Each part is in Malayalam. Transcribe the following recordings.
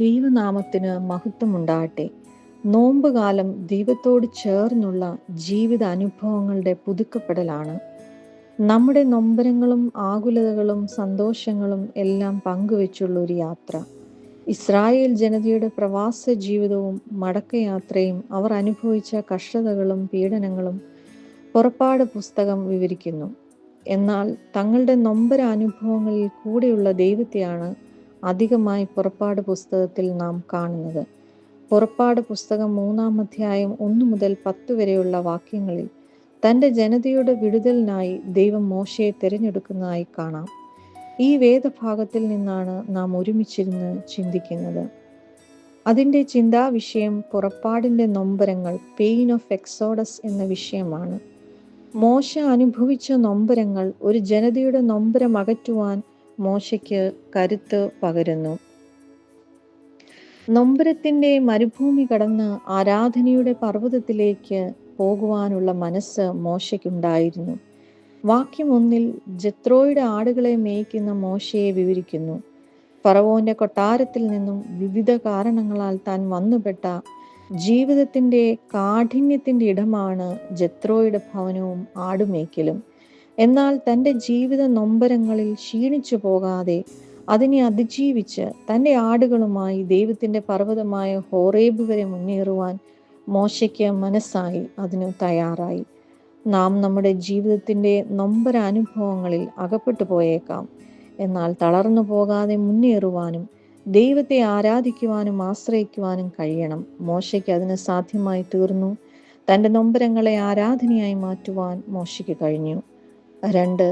ദൈവനാമത്തിന് മഹത്വമുണ്ടാകട്ടെ. നോമ്പുകാലം ദൈവത്തോട് ചേർന്നുള്ള ജീവിത അനുഭവങ്ങളുടെ പുതുക്കപ്പെടലാണ്. നമ്മുടെ നൊമ്പരങ്ങളും ആകുലതകളും സന്തോഷങ്ങളും എല്ലാം പങ്കുവെച്ചുള്ള ഒരു യാത്ര. ഇസ്രായേൽ ജനതയുടെ പ്രവാസ ജീവിതവും മടക്കയാത്രയും അവർ അനുഭവിച്ച കഷ്ടതകളും പീഡനങ്ങളും പുറപ്പാട് പുസ്തകം വിവരിക്കുന്നു. എന്നാൽ തങ്ങളുടെ നൊമ്പര അനുഭവങ്ങളിൽ കൂടെയുള്ള ദൈവത്തെയാണ് അധികമായി പുറപ്പാട് പുസ്തകത്തിൽ നാം കാണുന്നത്. പുറപ്പാട് പുസ്തകം 3-ാം അധ്യായം 1 മുതൽ 10 വരെയുള്ള വാക്യങ്ങളിൽ തൻ്റെ ജനതയുടെ വിടുതലിനായി ദൈവം മോശയെ തിരഞ്ഞെടുക്കുന്നതായി കാണാം. ഈ വേദഭാഗത്തിൽ നിന്നാണ് നാം ഒരുമിച്ചിരുന്ന് ചിന്തിക്കുന്നത്. അതിൻ്റെ ചിന്താവിഷയം പുറപ്പാടിൻ്റെ നൊമ്പരങ്ങൾ, പെയിൻ ഓഫ് എക്സോഡസ് എന്ന വിഷയമാണ്. മോശ അനുഭവിച്ച നൊമ്പരങ്ങൾ ഒരു ജനതയുടെ നൊമ്പരം അകറ്റുവാൻ മോശയ്ക്ക് കരുത്ത് പകരുന്നു. നൊമ്പരത്തിൻ്റെ മരുഭൂമി കടന്ന് ആരാധനയുടെ പർവ്വതത്തിലേക്ക് പോകുവാനുള്ള മനസ്സ് മോശയ്ക്കുണ്ടായിരുന്നു. വാക്യം 1 ജെത്രോയുടെ ആടുകളെ മേയ്ക്കുന്ന മോശയെ വിവരിക്കുന്നു. ഫറവോന്റെ കൊട്ടാരത്തിൽ നിന്നും വിവിധ കാരണങ്ങളാൽ താൻ വന്നുപെട്ട ജീവിതത്തിൻ്റെ കാഠിന്യത്തിൻ്റെ ഇടമാണ് ജെത്രോയുടെ ഭവനവും ആടുമേയ്ക്കലും. എന്നാൽ തൻ്റെ ജീവിത നൊമ്പരങ്ങളിൽ ക്ഷീണിച്ചു പോകാതെ അതിനെ അതിജീവിച്ച് തൻ്റെ ആടുകളുമായി ദൈവത്തിൻ്റെ പർവ്വതമായ ഹോറേബ് വരെ മുന്നേറുവാൻ മോശയ്ക്ക് മനസ്സായി, അതിന് തയ്യാറായി. നാം നമ്മുടെ ജീവിതത്തിൻ്റെ നൊമ്പര അനുഭവങ്ങളിൽ അകപ്പെട്ടു പോയേക്കാം. എന്നാൽ തളർന്നു പോകാതെ മുന്നേറുവാനും ദൈവത്തെ ആരാധിക്കുവാനും ആശ്രയിക്കുവാനും കഴിയണം. മോശയ്ക്ക് അതിന് സാധ്യമായി തീർന്നു. തൻ്റെ നൊമ്പരങ്ങളെ ആരാധനയായി മാറ്റുവാൻ മോശയ്ക്ക് കഴിഞ്ഞു. 2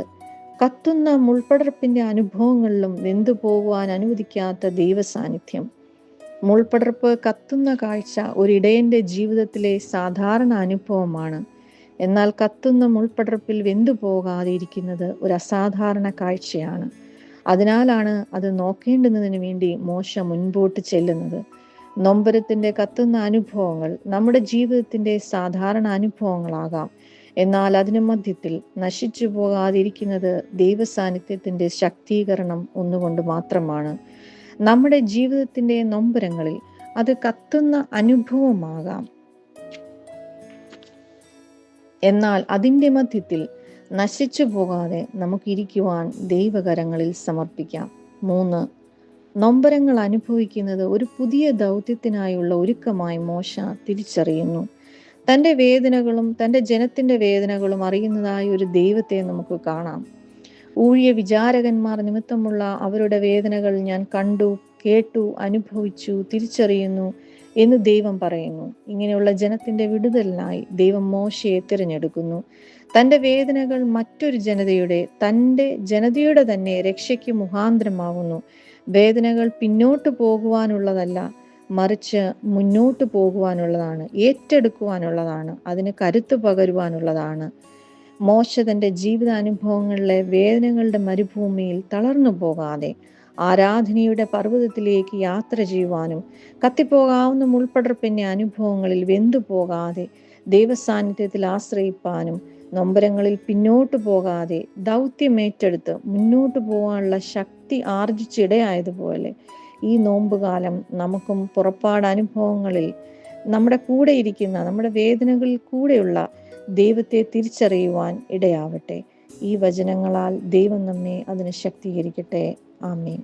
കത്തുന്ന മുൾപടർപ്പിൻ്റെ അനുഭവങ്ങളിലും വെന്തുപോകുവാൻ അനുവദിക്കാത്ത ദൈവസാന്നിധ്യം. മുൾപടർപ്പ് കത്തുന്ന കാഴ്ച ഒരിടയൻ്റെ ജീവിതത്തിലെ സാധാരണ അനുഭവമാണ്. എന്നാൽ കത്തുന്ന മുൾപടർപ്പിൽ വെന്തുപോകാതെ ഇരിക്കുന്നത് ഒരു അസാധാരണ കാഴ്ചയാണ്. അതിനാലാണ് അത് നോക്കേണ്ടുന്നതിന് വേണ്ടി മോശ മുൻപോട്ട് ചെല്ലുന്നത്. നൊമ്പരത്തിൻ്റെ കത്തുന്ന അനുഭവങ്ങൾ നമ്മുടെ ജീവിതത്തിൻ്റെ സാധാരണ അനുഭവങ്ങളാകാം. എന്നാൽ അതിനു മധ്യത്തിൽ നശിച്ചു പോകാതിരിക്കുന്നത് ദൈവസാന്നിധ്യത്തിൻ്റെ ശക്തീകരണം ഒന്നുകൊണ്ട് മാത്രമാണ്. നമ്മുടെ ജീവിതത്തിൻ്റെ നൊമ്പരങ്ങളിൽ അത് കത്തുന്ന അനുഭവമാകാം. എന്നാൽ അതിൻ്റെ മധ്യത്തിൽ നശിച്ചു പോകാതെ നമുക്കിരിക്കുവാൻ ദൈവകരങ്ങളിൽ സമർപ്പിക്കാം. 3 നൊമ്പരങ്ങൾ അനുഭവിക്കുന്നത് ഒരു പുതിയ ദൗത്യത്തിനായുള്ള ഒരുക്കമായി മോശ തിരിച്ചറിയുന്നു. തൻ്റെ വേദനകളും തൻ്റെ ജനത്തിൻ്റെ വേദനകളും അറിയുന്നതായ ഒരു ദൈവത്തെ നമുക്ക് കാണാം. ഊഴിയ വിചാരകന്മാർ നിമിത്തമുള്ള അവരുടെ വേദനകൾ ഞാൻ കണ്ടു, കേട്ടു, അനുഭവിച്ചു, തിരിച്ചറിയുന്നു എന്ന് ദൈവം പറയുന്നു. ഇങ്ങനെയുള്ള ജനത്തിൻ്റെ വിടുതലിനായി ദൈവം മോശയെ തിരഞ്ഞെടുക്കുന്നു. തൻ്റെ വേദനകൾ മറ്റൊരു ജനതയുടെ, തൻ്റെ ജനതയുടെ തന്നെ രക്ഷയ്ക്ക് മുഖാന്തരമാകുന്നു. വേദനകൾ പിന്നോട്ട് പോകുവാനുള്ളതല്ല, മറിച്ച് മുന്നോട്ട് പോകുവാനുള്ളതാണ്, ഏറ്റെടുക്കുവാനുള്ളതാണ്, അതിന് കരുത്ത് പകരുവാനുള്ളതാണ്. മോശ തൻ്റെ ജീവിതാനുഭവങ്ങളിലെ വേദനകളുടെ മരുഭൂമിയിൽ തളർന്നു പോകാതെ ആരാധനയുടെ പർവ്വതത്തിലേക്ക് യാത്ര ചെയ്യുവാനും കത്തിപ്പോകാവുന്ന മുൾപടർപ്പിൻ്റെ അനുഭവങ്ങളിൽ വെന്തുപോകാതെ ദൈവസാന്നിധ്യത്തിൽ ആശ്രയിപ്പാനും നൊമ്പരങ്ങളിൽ പിന്നോട്ട് പോകാതെ ദൗത്യമേറ്റെടുത്ത് മുന്നോട്ട് പോകാനുള്ള ശക്തി ആർജിച്ചിടയായതുപോലെ ഈ നോമ്പുകാലം നമുക്കും പുറപ്പാട് അനുഭവങ്ങളിൽ നമ്മുടെ കൂടെ ഇരിക്കുന്ന, നമ്മുടെ വേദനകളിൽ കൂടെയുള്ള ദൈവത്തെ തിരിച്ചറിയുവാൻ ഇടയാവട്ടെ. ഈ വചനങ്ങളാൽ ദൈവം നമ്മെ അതിന് ശക്തീകരിക്കട്ടെ. ആമേൻ.